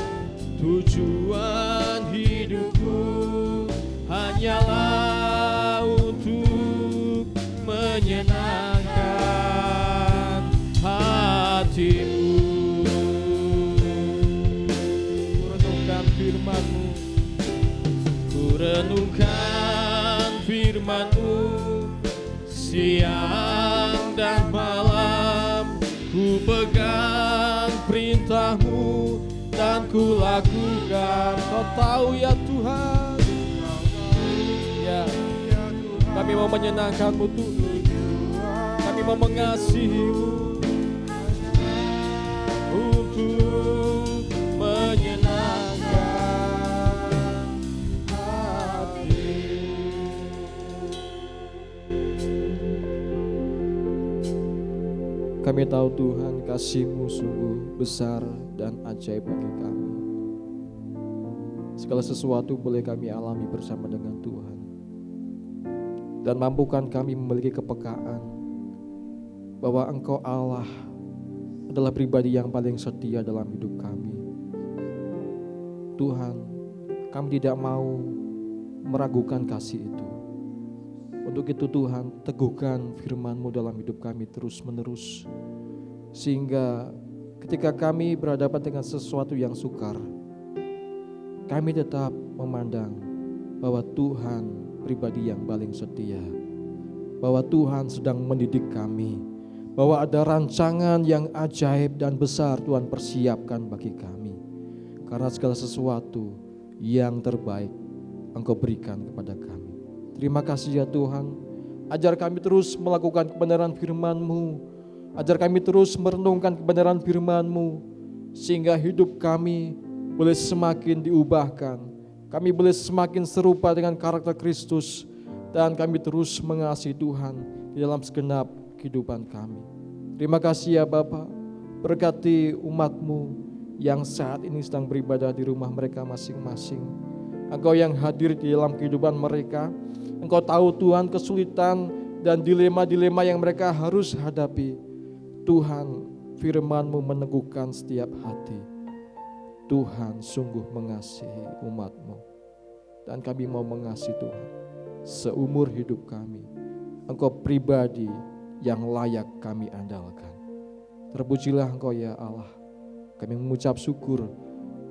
tujuan hidupku hanyalah untuk menyenangkan hatimu. Renungkan firman-Mu, ku renungkan firman-Mu siang dan malam. Ku pegang perintah-Mu dan ku lakukan. Kau tahu ya Tuhan, ya, kami mau menyenangkan-Mu Tuhan. Kami mau mengasihi-Mu untuk menyenangkan hati. Kami tahu Tuhan, kasih-Mu sungguh besar dan ajaib bagi kami. Segala sesuatu boleh kami alami bersama dengan Tuhan. Dan mampukan kami memiliki kepekaan bahwa Engkau Allah adalah pribadi yang paling setia dalam hidup kami. Tuhan, kami tidak mau meragukan kasih itu. Untuk itu Tuhan, teguhkan firman-Mu dalam hidup kami terus menerus. Sehingga ketika kami berhadapan dengan sesuatu yang sukar, kami tetap memandang bahwa Tuhan pribadi yang paling setia. Bahwa Tuhan sedang mendidik kami. Bahwa ada rancangan yang ajaib dan besar Tuhan persiapkan bagi kami. Karena segala sesuatu yang terbaik Engkau berikan kepada kami. Terima kasih ya Tuhan. Ajar kami terus melakukan kebenaran firman-Mu. Ajar kami terus merenungkan kebenaran firman-Mu. Sehingga hidup kami boleh semakin diubahkan. Kami boleh semakin serupa dengan karakter Kristus. Dan kami terus mengasihi Tuhan di dalam segenap kehidupan kami. Terima kasih ya Bapa. Berkati umat-Mu yang saat ini sedang beribadah di rumah mereka masing-masing. Engkau yang hadir di dalam kehidupan mereka. Engkau tahu Tuhan kesulitan dan dilema-dilema yang mereka harus hadapi. Tuhan, firman-Mu meneguhkan setiap hati. Tuhan sungguh mengasihi umat-Mu. Dan kami mau mengasihi Tuhan seumur hidup kami. Engkau pribadi yang layak kami andalkan. Terpujilah Engkau ya Allah. Kami mengucap syukur,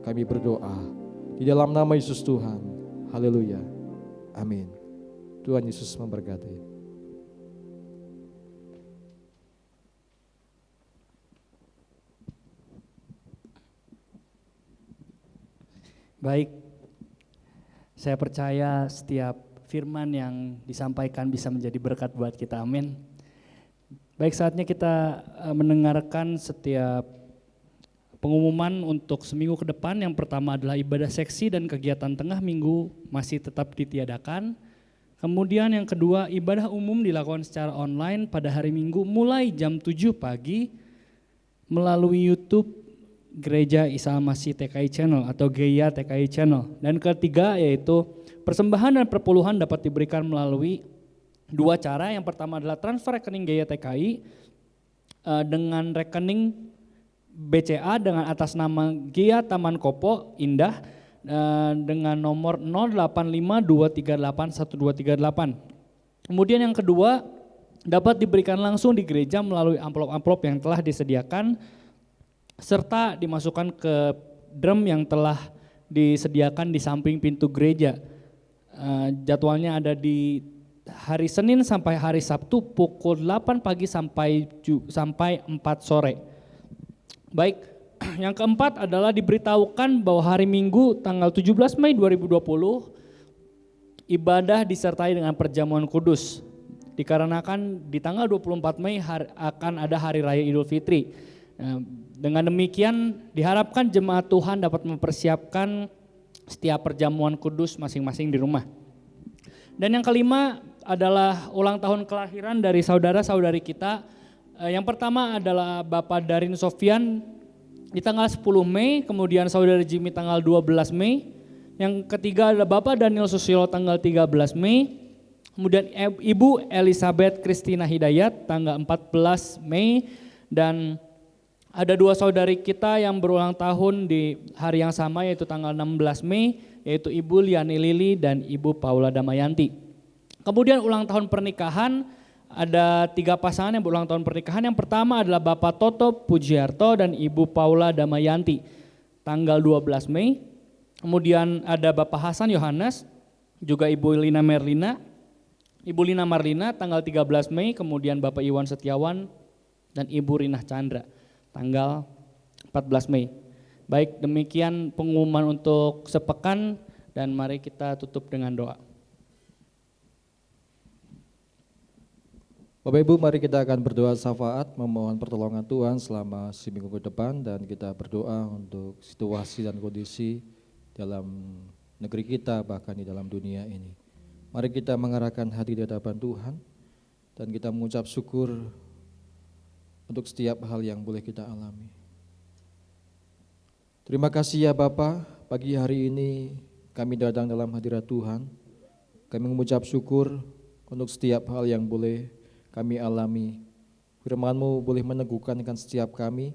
kami berdoa di dalam nama Yesus Tuhan. Haleluya. Amin. Tuhan Yesus memberkati. Baik, saya percaya setiap firman yang disampaikan bisa menjadi berkat buat kita, amin. Baik, saatnya kita mendengarkan setiap pengumuman untuk seminggu ke depan. Yang pertama adalah ibadah seksi dan kegiatan tengah minggu masih tetap ditiadakan. Kemudian yang kedua, ibadah umum dilakukan secara online pada hari Minggu mulai jam 7 pagi melalui YouTube Gereja Isa Al-Masih TKI Channel atau GEIA TKI Channel. Dan ketiga yaitu persembahan dan perpuluhan dapat diberikan melalui dua cara. Yang pertama adalah transfer rekening GEIA TKI dengan rekening BCA dengan atas nama GEIA Taman Kopo Indah dengan nomor 0852381238. Kemudian yang kedua dapat diberikan langsung di gereja melalui amplop-amplop yang telah disediakan serta dimasukkan ke drum yang telah disediakan di samping pintu gereja. Jadwalnya ada di hari Senin sampai hari Sabtu pukul 8 pagi sampai 4 sore. Baik, yang keempat adalah diberitahukan bahwa hari Minggu tanggal 17 Mei 2020 ibadah disertai dengan perjamuan kudus. Dikarenakan di tanggal 24 Mei akan ada hari raya Idul Fitri. Dengan demikian diharapkan jemaat Tuhan dapat mempersiapkan setiap perjamuan kudus masing-masing di rumah. Dan yang kelima adalah ulang tahun kelahiran dari saudara-saudari kita. Yang pertama adalah Bapak Darin Sofian di tanggal 10 Mei, kemudian saudara Jimmy tanggal 12 Mei. Yang ketiga adalah Bapak Daniel Susilo tanggal 13 Mei. Kemudian Ibu Elizabeth Christina Hidayat tanggal 14 Mei. Dan ada 2 saudari kita yang berulang tahun di hari yang sama yaitu tanggal 16 Mei, yaitu Ibu Liani Lili dan Ibu Paula Damayanti. Kemudian ulang tahun pernikahan, ada 3 pasangan yang berulang tahun pernikahan. Yang pertama adalah Bapak Toto Pujiarto dan Ibu Paula Damayanti tanggal 12 Mei. Kemudian ada Bapak Hasan Yohanes, juga Ibu Lina Marlina tanggal 13 Mei, kemudian Bapak Iwan Setiawan dan Ibu Rinah Chandra tanggal 14 Mei. Baik, demikian pengumuman untuk sepekan dan mari kita tutup dengan doa. Bapak Ibu, mari kita akan berdoa syafaat memohon pertolongan Tuhan selama seminggu ke depan, dan kita berdoa untuk situasi dan kondisi dalam negeri kita bahkan di dalam dunia ini. Mari kita mengarahkan hati di hadapan Tuhan dan kita mengucap syukur untuk setiap hal yang boleh kita alami. Terima kasih ya Bapa, pagi hari ini kami datang dalam hadirat Tuhan. Kami mengucap syukur untuk setiap hal yang boleh kami alami. Firman-Mu boleh meneguhkan setiap kami,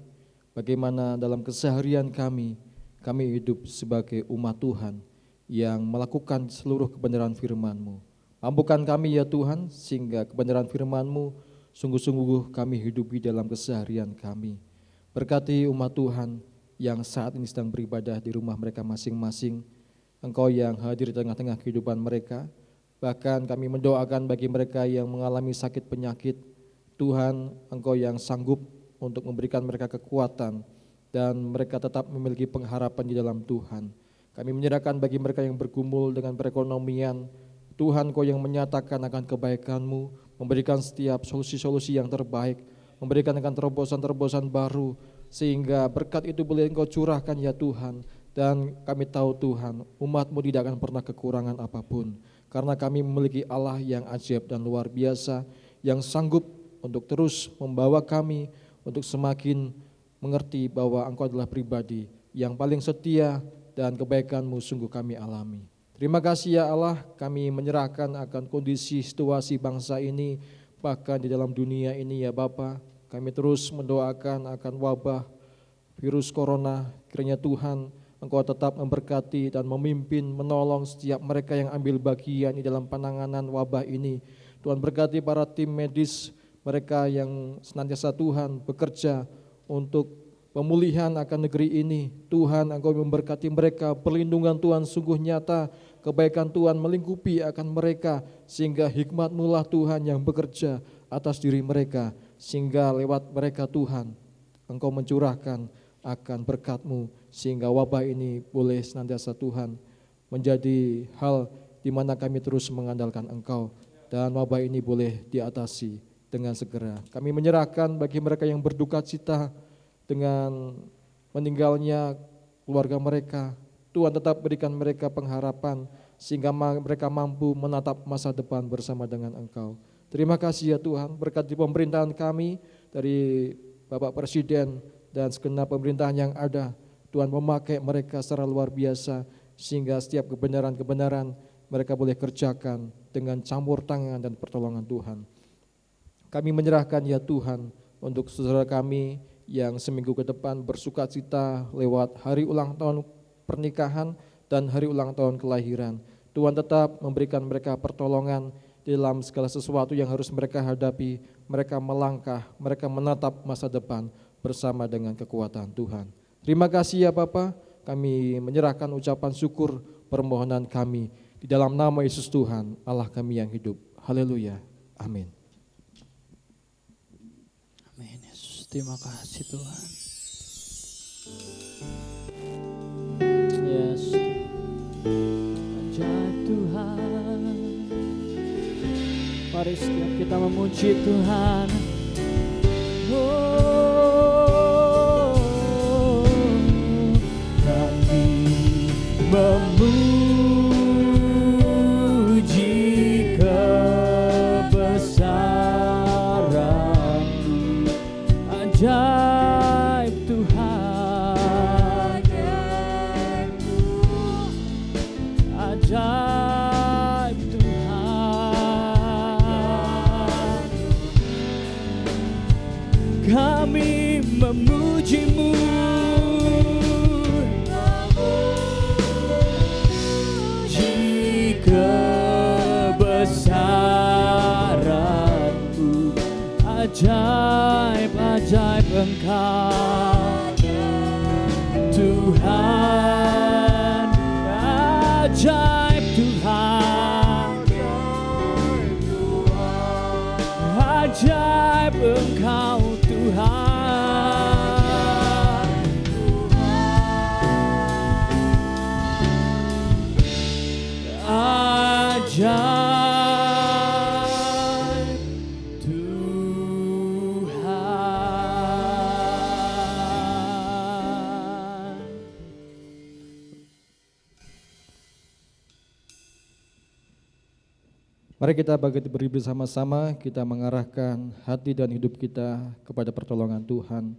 bagaimana dalam keseharian kami hidup sebagai umat Tuhan yang melakukan seluruh kebenaran firman-Mu. Mampukan kami ya Tuhan, sehingga kebenaran firman-Mu sungguh-sungguh kami hidupi dalam keseharian kami. Berkati umat Tuhan yang saat ini sedang beribadah di rumah mereka masing-masing. Engkau yang hadir di tengah-tengah kehidupan mereka. Bahkan kami mendoakan bagi mereka yang mengalami sakit penyakit. Tuhan, Engkau yang sanggup untuk memberikan mereka kekuatan dan mereka tetap memiliki pengharapan di dalam Tuhan. Kami menyerahkan bagi mereka yang bergumul dengan perekonomian, Tuhan Kau yang menyatakan akan kebaikan-Mu, memberikan setiap solusi-solusi yang terbaik, memberikan akan terobosan-terobosan baru, sehingga berkat itu boleh Engkau curahkan ya Tuhan. Dan kami tahu Tuhan, umat-Mu tidak akan pernah kekurangan apapun, karena kami memiliki Allah yang ajaib dan luar biasa, yang sanggup untuk terus membawa kami untuk semakin mengerti bahwa Engkau adalah pribadi yang paling setia, dan kebaikan-Mu sungguh kami alami. Terima kasih ya Allah, kami menyerahkan akan kondisi situasi bangsa ini, bahkan di dalam dunia ini ya Bapa. Kami terus mendoakan akan wabah virus corona, kiranya Tuhan Engkau tetap memberkati dan memimpin, menolong setiap mereka yang ambil bagian di dalam penanganan wabah ini. Tuhan berkati para tim medis, mereka yang senantiasa Tuhan bekerja untuk pemulihan akan negeri ini. Tuhan, Engkau memberkati mereka, perlindungan Tuhan sungguh nyata, kebaikan Tuhan melingkupi akan mereka, sehingga hikmat-Mu lah Tuhan yang bekerja atas diri mereka, sehingga lewat mereka Tuhan, Engkau mencurahkan akan berkat-Mu, sehingga wabah ini boleh senantiasa Tuhan menjadi hal di mana kami terus mengandalkan Engkau, dan wabah ini boleh diatasi dengan segera. Kami menyerahkan bagi mereka yang berduka cita dengan meninggalnya keluarga mereka, Tuhan tetap berikan mereka pengharapan sehingga mereka mampu menatap masa depan bersama dengan Engkau. Terima kasih ya Tuhan, berkati pemerintahan kami dari Bapak Presiden dan segenap pemerintahan yang ada. Tuhan memakai mereka secara luar biasa sehingga setiap kebenaran-kebenaran mereka boleh kerjakan dengan campur tangan dan pertolongan Tuhan. Kami menyerahkan ya Tuhan untuk saudara kami yang seminggu ke depan bersuka cita lewat hari ulang tahun pernikahan dan hari ulang tahun kelahiran. Tuhan tetap memberikan mereka pertolongan dalam segala sesuatu yang harus mereka hadapi. Mereka melangkah, mereka menatap masa depan bersama dengan kekuatan Tuhan. Terima kasih ya Bapa, kami menyerahkan ucapan syukur permohonan kami di dalam nama Yesus Tuhan, Allah kami yang hidup. Haleluya, amin. Amin Yesus, terima kasih Tuhan. Yes, ajaib Tuhan. Mari setiap kita memuji Tuhan. Oh, kami memuji kebesaran ajaib Tuhan, ajaib Tuhan. kami memuji-Mu. Kebesaran-Mu ajaib-ajaib Engkau Tuhan, ajaib Tuhan, ajaib Engkau Tuhan. Ajaib Tuhan. Mari kita beri bersama-sama, kita mengarahkan hati dan hidup kita kepada pertolongan Tuhan.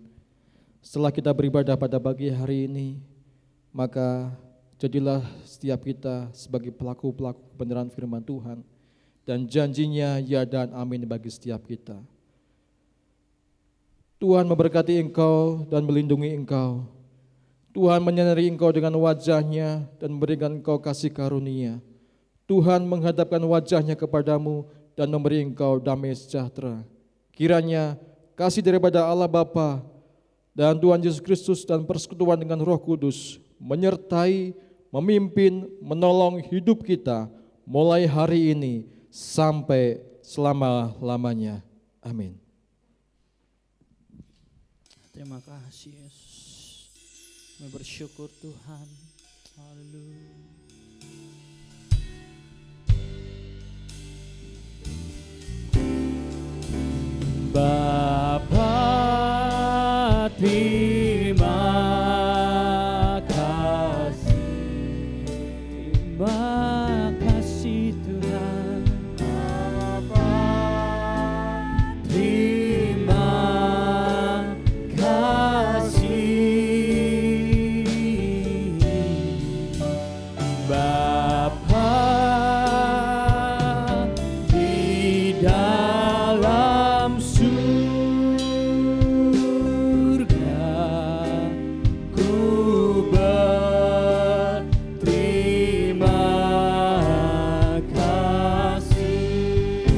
Setelah kita beribadah pada pagi hari ini, maka jadilah setiap kita sebagai pelaku-pelaku kebenaran firman Tuhan, dan janjinya ya dan amin bagi setiap kita. Tuhan memberkati engkau dan melindungi engkau. Tuhan menyinari engkau dengan wajahnya dan memberikan engkau kasih karunia. Tuhan menghadapkan wajahnya kepadamu dan memberi engkau damai sejahtera. Kiranya kasih daripada Allah Bapa dan Tuhan Yesus Kristus dan persekutuan dengan Roh Kudus menyertai, memimpin, menolong hidup kita mulai hari ini sampai selama-lamanya. Amin. Terima kasih Yesus. Kami bersyukur Tuhan. Haleluya. Bapa, terima kasih. Terima kasih Tuhan. Bapa, terima kasih. Bapa di dalam surga, ku berterima kasih.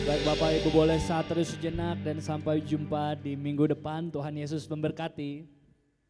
Baik Bapak Ibu, boleh saat terus sejenak dan sampai jumpa di minggu depan. Tuhan Yesus memberkati.